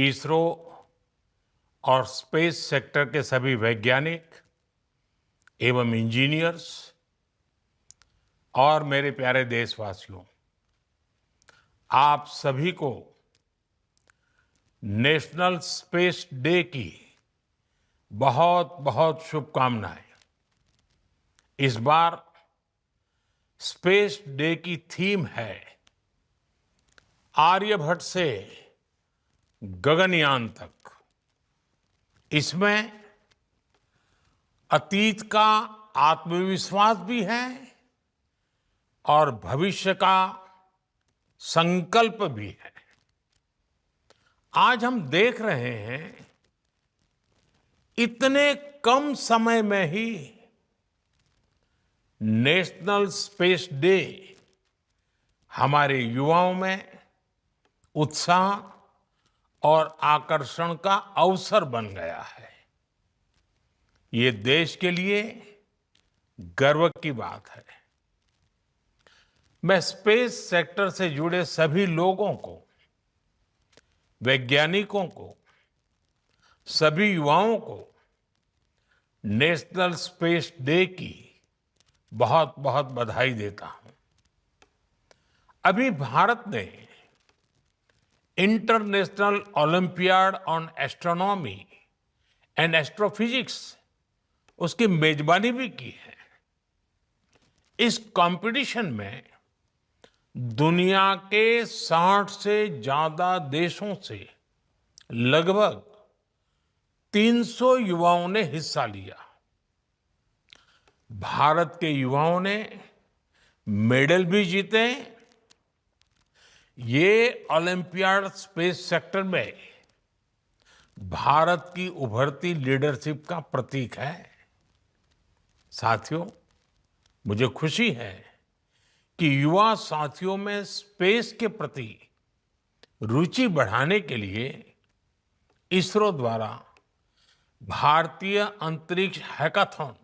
इसरो और space sector के सभी वैज्ञानिक एवं इंजीनियर्स और मेरे प्यारे देशवासियों, आप सभी को नेशनल स्पेस डे की बहुत बहुत शुभकामनाएं। इस बार स्पेस डे की थीम है आर्यभट्ट से गगनयान तक। इसमें अतीत का आत्मविश्वास भी है और भविष्य का संकल्प भी है। आज हम देख रहे हैं इतने कम समय में ही नेशनल स्पेस डे हमारे युवाओं में उत्साह और आकर्षण का अवसर बन गया है। ये देश के लिए गर्व की बात है। मैं स्पेस सेक्टर से जुड़े सभी लोगों को, वैज्ञानिकों को, सभी युवाओं को नेशनल स्पेस डे की बहुत बहुत बधाई देता हूं। अभी भारत ने international olympiad on astronomy and astrophysics उसकी मेजबानी भी की है। इस कंपटीशन में दुनिया के 60 से ज्यादा देशों से लगभग 300 युवाओं ने हिस्सा लिया। भारत के युवाओं ने मेडल भी जीते। ये ओलंपियाड स्पेस सेक्टर में भारत की उभरती लीडरशिप का प्रतीक है। साथियों, मुझे खुशी है कि युवा साथियों में स्पेस के प्रति रुचि बढ़ाने के लिए इसरो द्वारा भारतीय अंतरिक्ष हैकाथॉन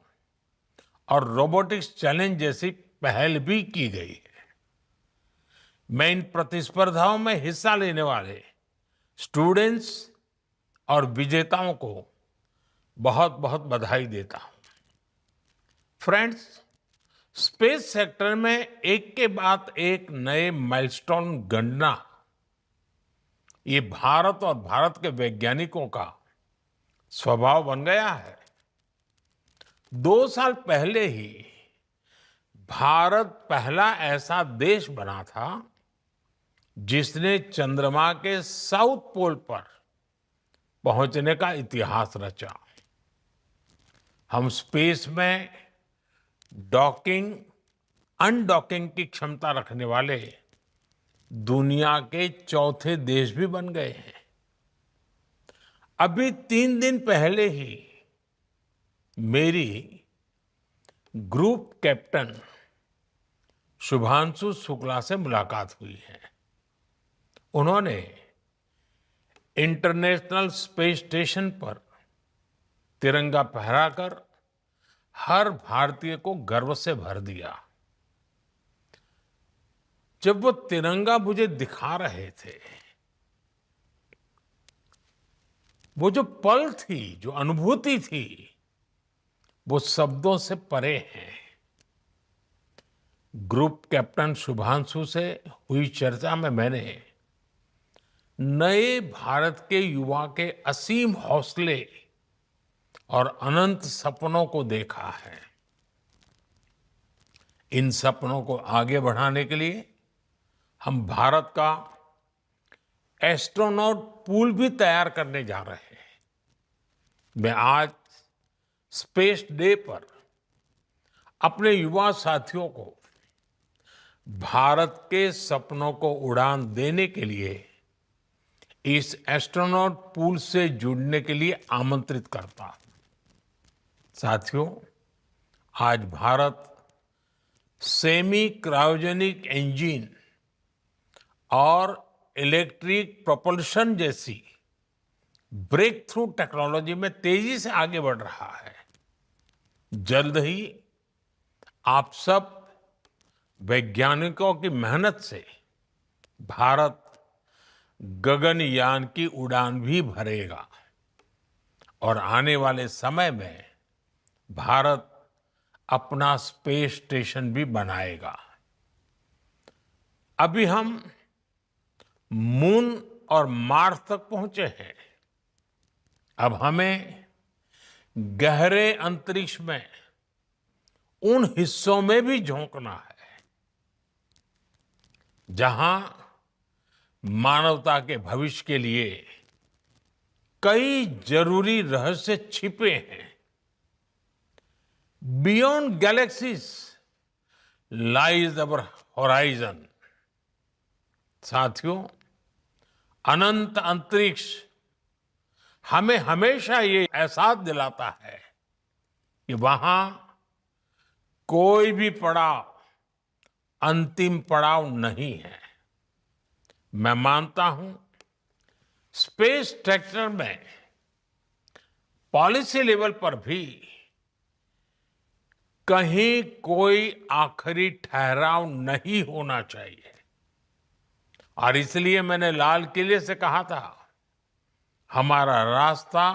और रोबोटिक्स चैलेंज जैसी पहल भी की गई है। मैं इन प्रतिस्पर्धाओं में हिस्सा लेने वाले स्टूडेंट्स और विजेताओं को बहुत बहुत बधाई देता हूं। फ्रेंड्स, स्पेस सेक्टर में एक के बाद एक नए माइलस्टोन गणना, ये भारत और भारत के वैज्ञानिकों का स्वभाव बन गया है। 2 साल पहले ही भारत पहला ऐसा देश बना था जिसने चंद्रमा के साउथ पोल पर पहुंचने का इतिहास रचा। हम स्पेस में डॉकिंग, अनडॉकिंग की क्षमता रखने वाले दुनिया के चौथे देश भी बन गए हैं। अभी 3 दिन पहले ही मेरी ग्रुप कैप्टन शुभांशु शुक्ला से मुलाकात हुई है। उन्होंने इंटरनेशनल स्पेस स्टेशन पर तिरंगा फहराकर हर भारतीय को गर्व से भर दिया। जब वो तिरंगा मुझे दिखा रहे थे, वो जो पल थी, जो अनुभूति थी, वो शब्दों से परे है। ग्रुप कैप्टन शुभांशु से हुई चर्चा में मैंने नए भारत के युवा के असीम हौसले और अनंत सपनों को देखा है। इन सपनों को आगे बढ़ाने के लिए हम भारत का एस्ट्रोनॉट पूल भी तैयार करने जा रहे हैं। मैं आज स्पेस डे पर अपने युवा साथियों को भारत के सपनों को उड़ान देने के लिए इस एस्ट्रोनॉट पूल से जुड़ने के लिए आमंत्रित करता हूं। साथियों, आज भारत सेमी क्रायोजेनिक इंजन और इलेक्ट्रिक प्रोपल्शन जैसी ब्रेक थ्रू टेक्नोलॉजी में तेजी से आगे बढ़ रहा है। जल्द ही आप सब वैज्ञानिकों की मेहनत से भारत गगनयान की उड़ान भी भरेगा और आने वाले समय में भारत अपना स्पेस स्टेशन भी बनाएगा। अभी हम मून और मार्स तक पहुंचे हैं। अब हमें गहरे अंतरिक्ष में उन हिस्सों में भी झोंकना है जहां मानवता के भविष्य के लिए कई जरूरी रहस्य छिपे हैं। बियॉन्ड गैलेक्सीज लाइज अवर होराइजन। साथियों, अनंत अंतरिक्ष हमें हमेशा ये एहसास दिलाता है कि वहां कोई भी पड़ाव अंतिम पड़ाव नहीं है। मैं मानता हूं स्पेस सेक्टर में पॉलिसी लेवल पर भी कहीं कोई आखिरी ठहराव नहीं होना चाहिए। और इसलिए मैंने लाल किले से कहा था, हमारा रास्ता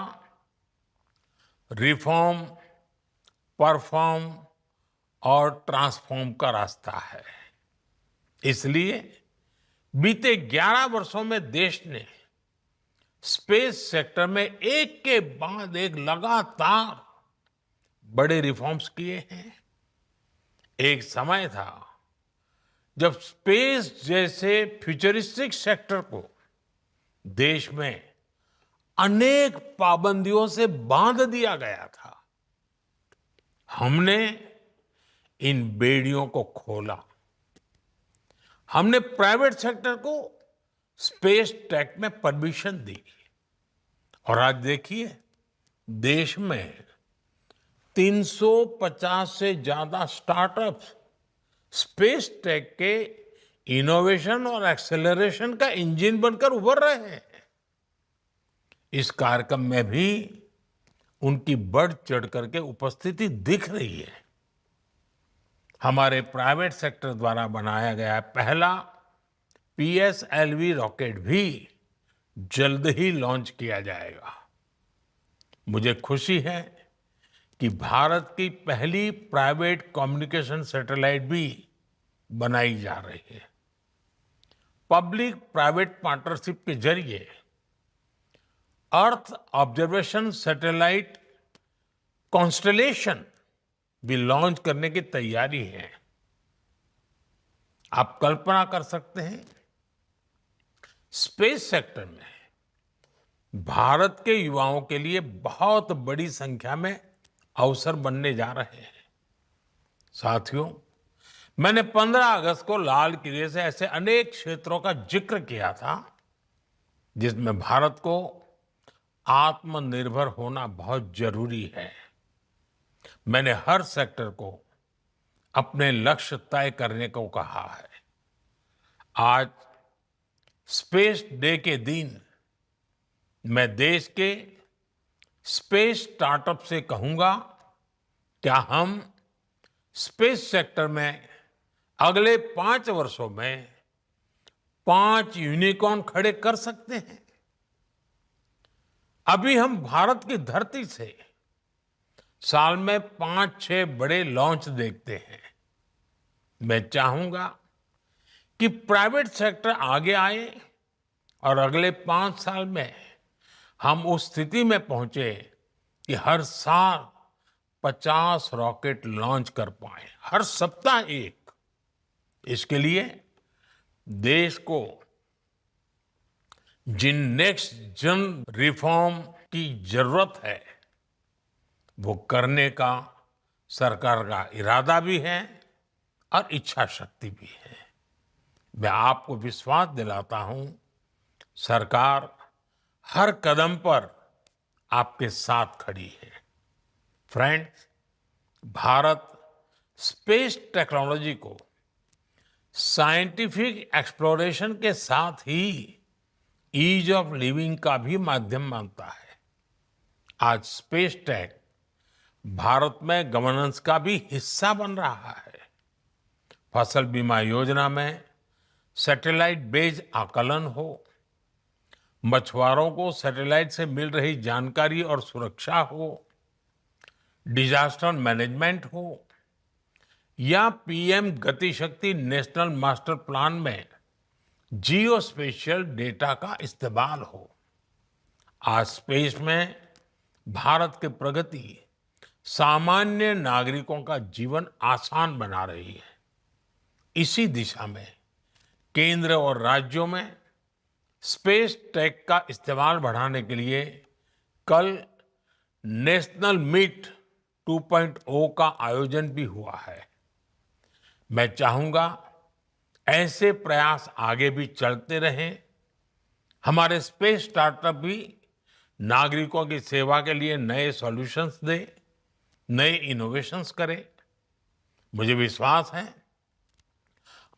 रिफॉर्म, परफॉर्म और ट्रांसफॉर्म का रास्ता है। इसलिए बीते 11 वर्षों में देश ने स्पेस सेक्टर में एक के बाद एक लगातार बड़े रिफॉर्म्स किए हैं। एक समय था जब स्पेस जैसे फ्यूचरिस्टिक सेक्टर को देश में अनेक पाबंदियों से बांध दिया गया था। हमने इन बेड़ियों को खोला। हमने प्राइवेट सेक्टर को स्पेस टेक में परमिशन दी और आज देखिए देश में 350 से ज्यादा स्टार्टअप्स स्पेस टेक के इनोवेशन और एक्सेलरेशन का इंजन बनकर उभर रहे हैं। इस कार्यक्रम में भी उनकी बढ़ चढ़ करके उपस्थिति दिख रही है। हमारे प्राइवेट सेक्टर द्वारा बनाया गया पहला पीएसएलवी रॉकेट भी जल्द ही लॉन्च किया जाएगा। मुझे खुशी है कि भारत की पहली प्राइवेट कम्युनिकेशन सैटेलाइट भी बनाई जा रही है। पब्लिक प्राइवेट पार्टनरशिप के जरिए अर्थ ऑब्जर्वेशन सैटेलाइट कॉन्स्टलेशन भी लॉन्च करने की तैयारी है। आप कल्पना कर सकते हैं स्पेस सेक्टर में भारत के युवाओं के लिए बहुत बड़ी संख्या में अवसर बनने जा रहे हैं। साथियों, मैंने 15 अगस्त को लाल किले से ऐसे अनेक क्षेत्रों का जिक्र किया था जिसमें भारत को आत्मनिर्भर होना बहुत जरूरी है। मैंने हर सेक्टर को अपने लक्ष्य तय करने को कहा है। आज स्पेस डे के दिन मैं देश के स्पेस स्टार्टअप से कहूंगा, क्या हम स्पेस सेक्टर में अगले 5 वर्षों में 5 यूनिकॉर्न खड़े कर सकते हैं? अभी हम भारत की धरती से साल में 5-6 बड़े लॉन्च देखते हैं। मैं चाहूंगा कि प्राइवेट सेक्टर आगे आए और अगले 5 साल में हम उस स्थिति में पहुंचे कि हर साल 50 रॉकेट लॉन्च कर पाए, हर सप्ताह एक। इसके लिए देश को जिन नेक्स्ट जन रिफॉर्म की जरूरत है वो करने का सरकार का इरादा भी है और इच्छा शक्ति भी है। मैं आपको विश्वास दिलाता हूं, सरकार हर कदम पर आपके साथ खड़ी है। फ्रेंड्स, भारत स्पेस टेक्नोलॉजी को साइंटिफिक एक्सप्लोरेशन के साथ ही ईज ऑफ लिविंग का भी माध्यम मानता है। आज स्पेस टेक भारत में गवर्नेंस का भी हिस्सा बन रहा है। फसल बीमा योजना में सैटेलाइट बेस्ड आकलन हो, मछुआरों को सैटेलाइट से मिल रही जानकारी और सुरक्षा हो, डिजास्टर मैनेजमेंट हो या पीएम गति शक्ति नेशनल मास्टर प्लान में जियो स्पेशियल डेटा का इस्तेमाल हो। आज स्पेस में भारत की प्रगति सामान्य नागरिकों का जीवन आसान बना रही है। इसी दिशा में केंद्र और राज्यों में स्पेस टेक का इस्तेमाल बढ़ाने के लिए कल नेशनल मीट 2.0 का आयोजन भी हुआ है। मैं चाहूंगा ऐसे प्रयास आगे भी चलते रहें। हमारे स्पेस स्टार्टअप भी नागरिकों की सेवा के लिए नए सॉल्यूशंस दे, नए इनोवेशंस करे। मुझे विश्वास है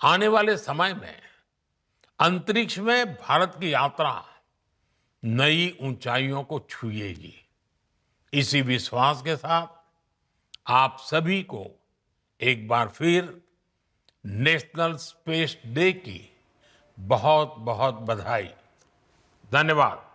आने वाले समय में अंतरिक्ष में भारत की यात्रा नई ऊंचाइयों को छुएगी। इसी विश्वास के साथ आप सभी को एक बार फिर नेशनल स्पेस डे की बहुत बहुत बधाई। धन्यवाद।